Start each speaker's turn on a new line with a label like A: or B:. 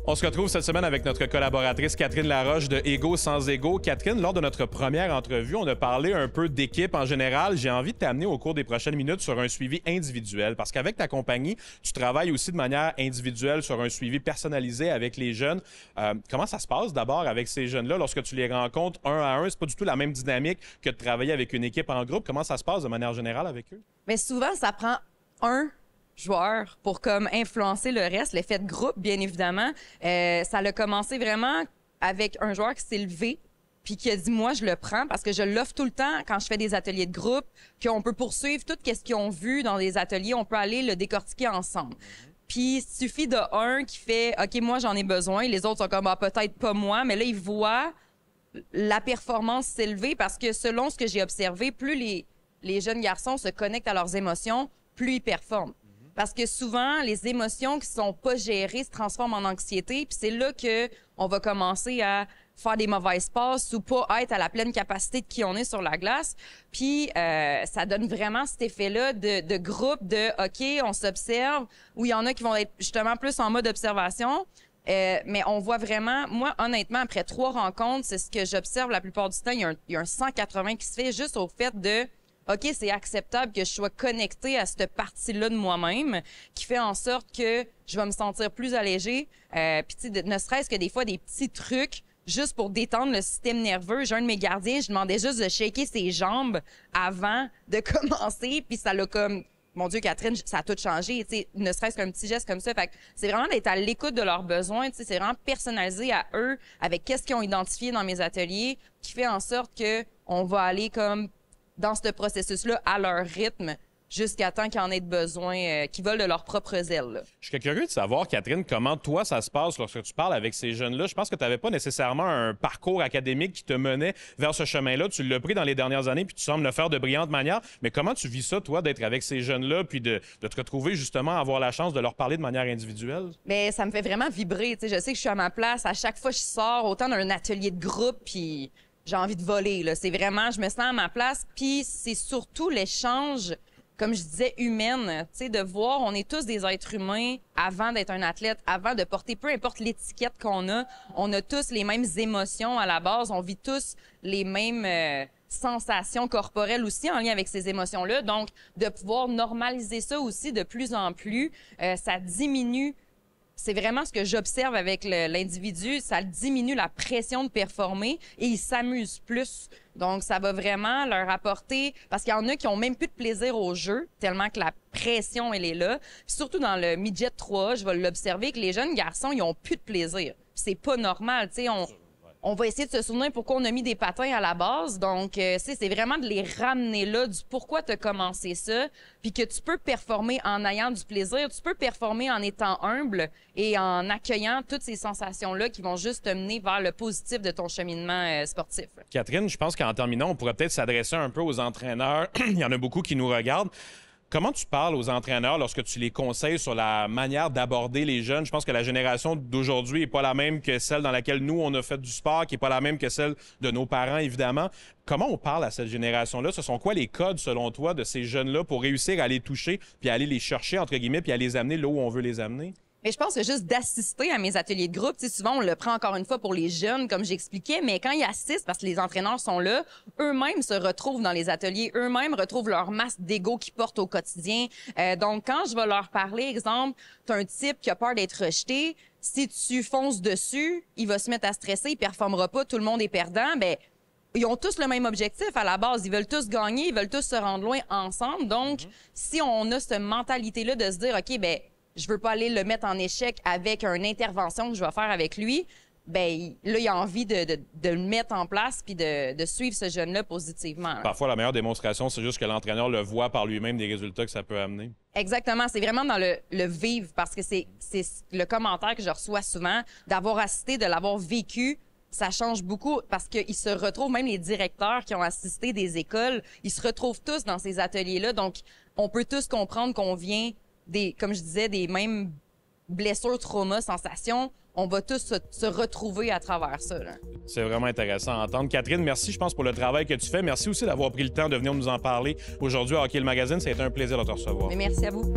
A: On se retrouve cette semaine avec notre collaboratrice Catherine Laroche de Ego sans Ego. Catherine, lors de notre première entrevue, on a parlé un peu d'équipe en général. J'ai envie de t'amener au cours des prochaines minutes sur un suivi individuel parce qu'avec ta compagnie, tu travailles aussi de manière individuelle sur un suivi personnalisé avec les jeunes. Comment ça se passe d'abord avec ces jeunes-là lorsque tu les rencontres un à un? C'est pas du tout la même dynamique que de travailler avec une équipe en groupe. Comment ça se passe de manière générale avec eux?
B: Mais souvent, ça prend un joueur pour comme influencer le reste, l'effet de groupe, bien évidemment. Ça a commencé vraiment avec un joueur qui s'est levé puis qui a dit, moi, je le prends parce que je l'offre tout le temps quand je fais des ateliers de groupe, qu'on peut poursuivre tout ce qu'ils ont vu dans des ateliers, on peut aller le décortiquer ensemble. Puis il suffit de un qui fait, OK, moi, j'en ai besoin. Les autres sont comme, ah, peut-être pas moi, mais là, ils voient la performance s'élever parce que selon ce que j'ai observé, plus les jeunes garçons se connectent à leurs émotions, plus ils performent. Parce que souvent, les émotions qui sont pas gérées se transforment en anxiété, puis c'est là que on va commencer à faire des mauvaises passes ou pas être à la pleine capacité de qui on est sur la glace. Puis ça donne vraiment cet effet-là de groupe, de OK, on s'observe, où il y en a qui vont être justement plus en mode observation. Mais on voit vraiment, moi, honnêtement, après 3 rencontres, c'est ce que j'observe la plupart du temps, il y a un 180 qui se fait juste au fait de OK, c'est acceptable que je sois connectée à cette partie-là de moi-même qui fait en sorte que je vais me sentir plus allégée. Puis, tu sais, ne serait-ce que des fois, des petits trucs juste pour détendre le système nerveux. J'ai un de mes gardiens, je demandais juste de shaker ses jambes avant de commencer. Puis ça l'a comme... Mon Dieu, Catherine, ça a tout changé, tu sais, ne serait-ce qu'un petit geste comme ça. Fait que c'est vraiment d'être à l'écoute de leurs besoins, tu sais, c'est vraiment personnalisé à eux, avec qu'est-ce qu'ils ont identifié dans mes ateliers, qui fait en sorte que on va aller comme dans ce processus-là à leur rythme jusqu'à temps qu'ils en aient besoin, qu'ils volent de leurs propres ailes. Là.
A: Je suis curieux de savoir, Catherine, comment toi, ça se passe lorsque tu parles avec ces jeunes-là. Je pense que tu n'avais pas nécessairement un parcours académique qui te menait vers ce chemin-là. Tu l'as pris dans les dernières années, puis tu sembles le faire de brillante manière. Mais comment tu vis ça, toi, d'être avec ces jeunes-là, puis de te retrouver justement à avoir la chance de leur parler de manière individuelle?
B: Mais ça me fait vraiment vibrer. Tu sais, je sais que je suis à ma place. À chaque fois que je sors, autant d'un atelier de groupe, puis j'ai envie de voler. Là. C'est vraiment, je me sens à ma place. Puis c'est surtout l'échange, comme je disais, humaine, tu sais, de voir, on est tous des êtres humains avant d'être un athlète, avant de porter, peu importe l'étiquette qu'on a, on a tous les mêmes émotions à la base, on vit tous les mêmes sensations corporelles aussi en lien avec ces émotions-là. Donc, de pouvoir normaliser ça aussi de plus en plus, ça diminue. C'est vraiment ce que j'observe avec l'individu, ça diminue la pression de performer et ils s'amusent plus. Donc, ça va vraiment leur apporter... Parce qu'il y en a qui ont même plus de plaisir au jeu, tellement que la pression, elle est là. Puis surtout dans le midget 3, je vais l'observer que les jeunes garçons, ils ont plus de plaisir. C'est pas normal, tu sais, on va essayer de se souvenir pourquoi on a mis des patins à la base. Donc, c'est vraiment de les ramener là du pourquoi tu as commencé ça, puis que tu peux performer en ayant du plaisir, tu peux performer en étant humble et en accueillant toutes ces sensations-là qui vont juste te mener vers le positif de ton cheminement sportif.
A: Catherine, je pense qu'en terminant, on pourrait peut-être s'adresser un peu aux entraîneurs. Il y en a beaucoup qui nous regardent. Comment tu parles aux entraîneurs lorsque tu les conseilles sur la manière d'aborder les jeunes? Je pense que la génération d'aujourd'hui n'est pas la même que celle dans laquelle nous, on a fait du sport, qui n'est pas la même que celle de nos parents, évidemment. Comment on parle à cette génération-là? Ce sont quoi les codes, selon toi, de ces jeunes-là pour réussir à les toucher, puis à aller les chercher, entre guillemets, puis à les amener là où on veut les amener?
B: Mais je pense que juste d'assister à mes ateliers de groupe, tu sais, souvent on le prend encore une fois pour les jeunes, comme j'expliquais, mais quand ils assistent, parce que les entraîneurs sont là, eux-mêmes se retrouvent dans les ateliers, eux-mêmes retrouvent leur masse d'ego qu'ils portent au quotidien. Donc, quand je vais leur parler, exemple, t'as un type qui a peur d'être rejeté, si tu fonces dessus, il va se mettre à stresser, il performera pas, tout le monde est perdant, ben ils ont tous le même objectif à la base. Ils veulent tous gagner, ils veulent tous se rendre loin ensemble. Donc, si on a cette mentalité-là de se dire, OK, ben je veux pas aller le mettre en échec avec une intervention que je vais faire avec lui, ben là, il a envie de le mettre en place puis de suivre ce jeune-là positivement.
A: Parfois, la meilleure démonstration, c'est juste que l'entraîneur le voit par lui-même des résultats que ça peut amener.
B: Exactement. C'est vraiment dans le vivre parce que c'est le commentaire que je reçois souvent, d'avoir assisté, de l'avoir vécu. Ça change beaucoup parce qu'ils se retrouvent, même les directeurs qui ont assisté des écoles, ils se retrouvent tous dans ces ateliers-là. Donc, on peut tous comprendre qu'on vient comme je disais, des mêmes blessures, traumas, sensations. On va tous se retrouver à travers ça.
A: C'est vraiment intéressant à entendre. Catherine, merci, je pense, pour le travail que tu fais. Merci aussi d'avoir pris le temps de venir nous en parler aujourd'hui à Hockey le Magazine. Ça a été un plaisir de te recevoir.
B: Mais merci à vous.